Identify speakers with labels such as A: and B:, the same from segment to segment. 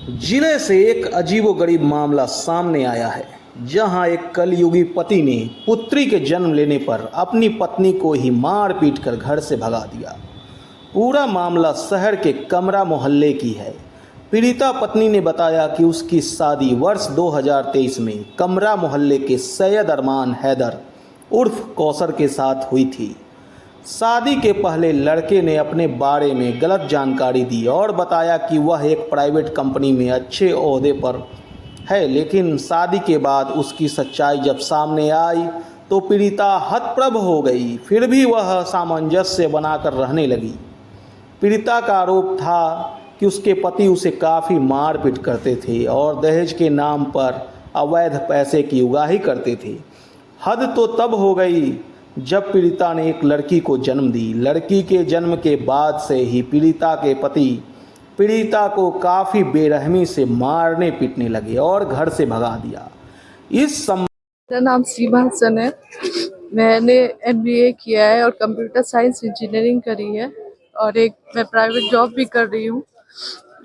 A: जिले से एक अजीबोगरीब मामला सामने आया है, जहां एक कलयुगी पति ने पुत्री के जन्म लेने पर अपनी पत्नी को ही मार पीट कर घर से भगा दिया। पूरा मामला शहर के कमरा मोहल्ले की है। पीड़िता पत्नी ने बताया कि उसकी शादी वर्ष 2023 में कमरा मोहल्ले के सैयद अरमान हैदर उर्फ कौसर के साथ हुई थी। शादी के पहले लड़के ने अपने बारे में गलत जानकारी दी और बताया कि वह एक प्राइवेट कंपनी में अच्छे ओहदे पर है, लेकिन शादी के बाद उसकी सच्चाई जब सामने आई तो पीड़िता हतप्रभ हो गई। फिर भी वह सामंजस्य बनाकर रहने लगी। पीड़िता का आरोप था कि उसके पति उसे काफ़ी मारपीट करते थे और दहेज के नाम पर अवैध पैसे की उगाही करते थे। हद तो तब हो गई जब पीड़िता ने एक लड़की को जन्म दी। लड़की के जन्म के बाद से ही पीड़िता के पति पीड़िता को काफ़ी बेरहमी से मारने पीटने लगे और घर से भगा दिया।
B: मेरा नाम सीमा हसन है। मैंने MBA किया है और कंप्यूटर साइंस इंजीनियरिंग करी है और एक मैं प्राइवेट जॉब भी कर रही हूँ।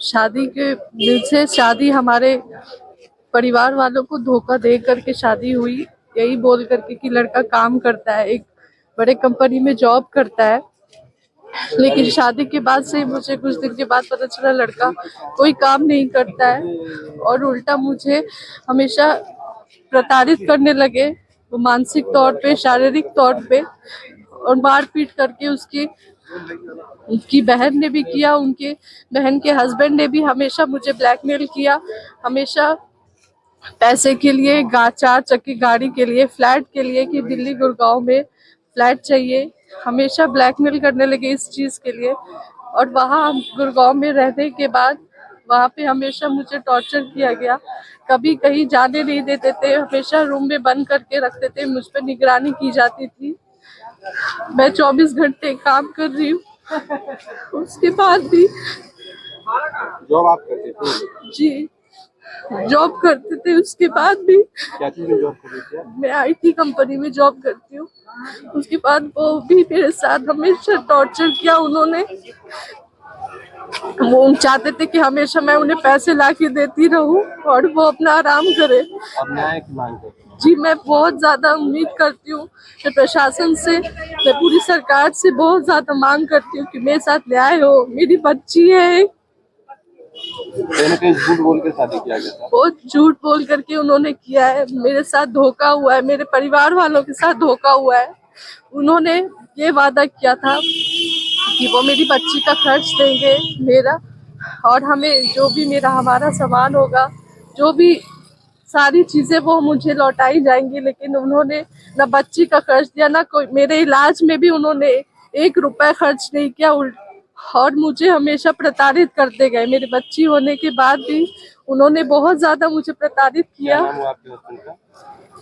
B: शादी के दिल से शादी हमारे परिवार वालों को धोखा दे करके शादी हुई, यही बोल करके कि लड़का काम करता है, एक बड़े कंपनी में जॉब करता है। लेकिन शादी के बाद से मुझे कुछ दिन के बाद पता चला लड़का कोई काम नहीं करता है और उल्टा मुझे हमेशा प्रताड़ित करने लगे। वो मानसिक तौर पे, शारीरिक तौर पे और मारपीट करके उनकी बहन ने भी किया, उनके बहन के हस्बैंड ने भी हमेशा मुझे ब्लैकमेल किया। हमेशा पैसे के लिए, 4 चक्की गाड़ी के लिए, फ्लैट के लिए कि दिल्ली गुड़गांव में फ्लैट चाहिए, हमेशा ब्लैकमेल करने लगे इस चीज़ के लिए। और वहाँ गुड़गांव में रहने के बाद वहाँ पे हमेशा मुझे टॉर्चर किया गया। कभी कहीं जाने नहीं देते थे, हमेशा रूम में बंद करके रखते थे, मुझ पर निगरानी की जाती थी। मैं 24 घंटे काम कर रही हूँ। उसके बाद भी
C: जॉब आप करते थे?
B: जी, जॉब करते थे। उसके बाद भी
C: क्या चीज़ में जॉब करते थे?
B: मैं IT कंपनी में जॉब करती हूँ। उसके बाद वो भी मेरे साथ हमेशा टॉर्चर किया उन्होंने। वो चाहते थे कि हमेशा मैं उन्हें पैसे ला के देती रहूं और वो अपना आराम करे।
C: अब न्याय की मांग करते हैं।
B: जी, मैं बहुत ज्यादा उम्मीद करती हूँ कि प्रशासन से, मैं पूरी सरकार से बहुत ज्यादा मांग करती हूँ कि मेरे साथ न्याय हो। मेरी बच्ची है,
C: कहीं झूठ बोल के शादी किया गया था।
B: बहुत झूठ बोल करके उन्होंने किया है। मेरे साथ धोखा हुआ है, मेरे परिवार वालों के साथ धोखा हुआ है। उन्होंने ये वादा किया था कि वो मेरी बच्ची का खर्च देंगे मेरा, और हमें जो भी हमारा सामान होगा, जो भी सारी चीजें वो मुझे लौटाई जाएंगी। लेकिन उन्होंने ना बच्ची का खर्च दिया, ना कोई मेरे इलाज में भी उन्होंने 1 रुपया खर्च नहीं किया। और मुझे हमेशा प्रताड़ित करते गए। मेरी बच्ची होने के बाद भी उन्होंने बहुत ज्यादा मुझे प्रताड़ित किया।
C: क्या नाम हुआ आपके हस्बैंड का?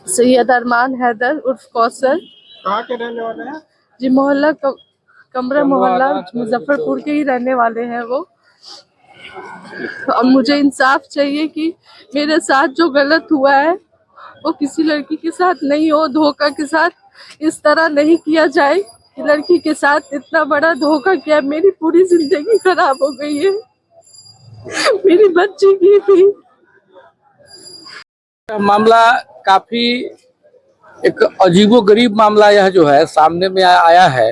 B: सैयद अरमान हैदर उर्फ कौसर।
C: कहाँ के रहने वाले हैं?
B: जी, मोहल्ला कमरा मोहल्ला मुजफ्फरपुर के ही रहने वाले हैं वो। और मुझे इंसाफ चाहिए कि मेरे साथ जो गलत हुआ है वो किसी लड़की के साथ नहीं हो, धोखा के साथ इस तरह नहीं किया जाए। लड़की के साथ इतना बड़ा धोखा किया, मेरी पूरी जिंदगी खराब हो गई है, मेरी बच्ची की भी।
D: मामला काफी एक अजीबोगरीब मामला यह जो है सामने में आया है।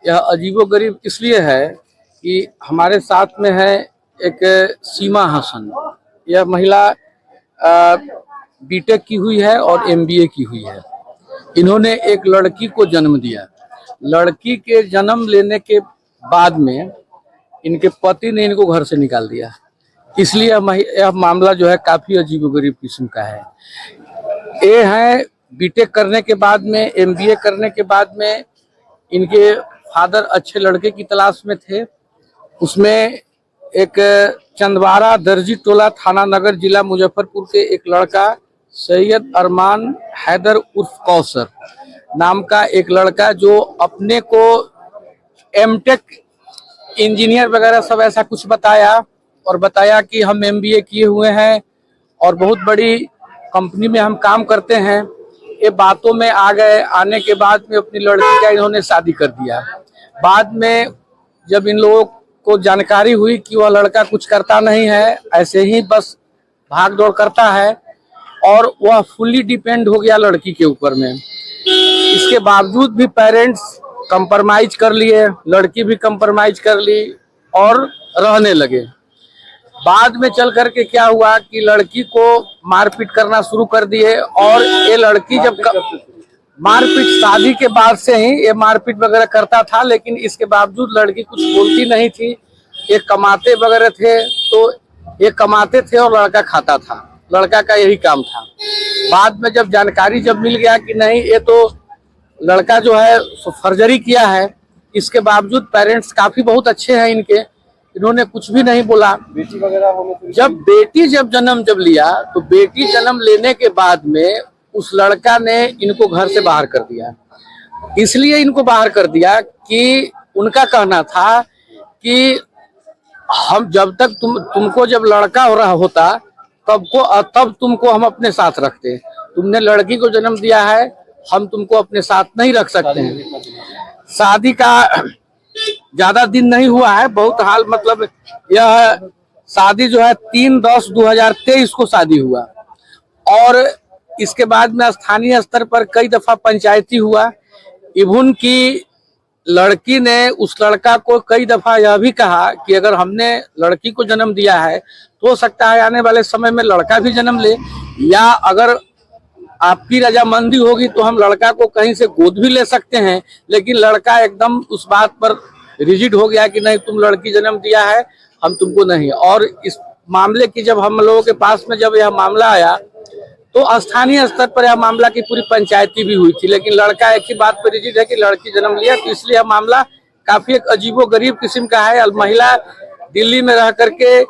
D: यह अजीबोगरीब इसलिए है कि हमारे साथ में है एक सीमा हसन। यह महिला B.Tech की हुई है और MBA की हुई है। इन्होंने एक लड़की को जन्म दिया। लड़की के जन्म लेने के बाद में इनके पति ने इनको घर से निकाल दिया। इसलिए यह मामला जो है काफी अजीबोगरीब किस्म का है। ये है B.Tech करने के बाद में, MBA करने के बाद में इनके फादर अच्छे लड़के की तलाश में थे। उसमें एक चंदवारा दर्जी टोला थाना नगर जिला मुजफ्फरपुर के एक लड़का सैयद अरमान हैदर उर्फ कौसर नाम का एक लड़का, जो अपने को M.Tech इंजीनियर वगैरह सब ऐसा कुछ बताया और बताया कि हम MBA किए हुए हैं और बहुत बड़ी कंपनी में हम काम करते हैं। ये बातों में आ गए। आने के बाद में अपनी लड़की का इन्होंने शादी कर दिया। बाद में जब इन लोगों को जानकारी हुई कि वह लड़का कुछ करता नहीं है, ऐसे ही बस भाग दौड़ करता है और वह फुल्ली डिपेंड हो गया लड़की के ऊपर में। इसके बावजूद भी पेरेंट्स कंप्रोमाइज कर लिए, लड़की भी कंप्रोमाइज कर ली और रहने लगे। बाद में चल करके क्या हुआ कि लड़की को मारपीट करना शुरू कर दिए और ये लड़की जब मारपीट शादी के बाद से ही ये मारपीट वगैरह करता था, लेकिन इसके बावजूद लड़की कुछ बोलती नहीं थी। ये कमाते वगैरह थे तो ये कमाते थे और लड़का खाता था, लड़का का यही काम था। बाद में जब जानकारी जब मिल गया कि नहीं ये तो लड़का जो है फर्जरी किया है, इसके बावजूद पेरेंट्स काफी बहुत अच्छे हैं इनके, इन्होंने कुछ भी नहीं बोला।
C: बेटी वगैरह होने से
D: जब बेटी जन्म लिया तो बेटी जन्म लेने के बाद में उस लड़का ने इनको घर से बाहर कर दिया। इसलिए इनको बाहर कर दिया कि उनका कहना था कि हम जब तक तुमको जब लड़का हो रहा होता तब तुमको हम अपने साथ रखते, तुमने लड़की को जन्म दिया है, हम तुमको अपने साथ नहीं रख सकते हैं। शादी का ज्यादा दिन नहीं हुआ है, बहुत हाल मतलब यह शादी जो है 3/10/2023 को शादी हुआ और इसके बाद में स्थानीय स्तर पर कई दफा पंचायती हुआ। इवन की लड़की ने उस लड़का को कई दफा यह भी कहा कि अगर हमने लड़की को जन्म दिया है तो हो सकता है आने वाले समय में लड़का भी जन्म ले, या अगर आपकी रजामंदी होगी तो हम लड़का को कहीं से गोद भी ले सकते हैं। लेकिन लड़का एकदम उस बात पर रिजिड हो गया कि नहीं, तुम लड़की जन्म दिया है, हम तुमको नहीं। और इस मामले की जब हम लोगों के पास में जब यह मामला आया तो स्थानीय स्तर पर यह मामला की पूरी पंचायती भी हुई थी, लेकिन लड़का एक ही बात पर रिजिड है कि लड़की जन्म लिया, तो इसलिए यह मामला काफी एक अजीबोगरीब किस्म का है। महिला दिल्ली में रह करके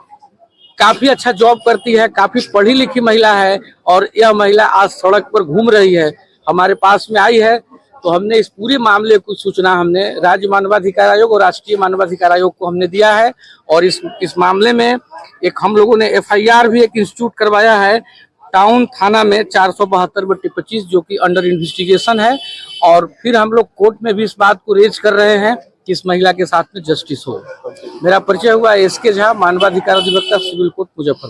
D: काफी अच्छा जॉब करती है, काफी पढ़ी लिखी महिला है और यह महिला आज सड़क पर घूम रही है, हमारे पास में आई है। तो हमने इस पूरे मामले की सूचना हमने राज्य मानवाधिकार आयोग और राष्ट्रीय मानवाधिकार आयोग को हमने दिया है और इस मामले में एक हम लोगों ने FIR भी एक इंस्टीट्यूट करवाया है टाउन थाना में 472/25 जो कि अंडर इन्वेस्टिगेशन है। और फिर हम लोग कोर्ट में भी इस बात को रेज कर रहे हैं कि इस महिला के साथ में जस्टिस हो। मेरा परिचय हुआ SK झा, मानवाधिकार अधिवक्ता, सिविल कोर्ट, मुजफ्फरपुर।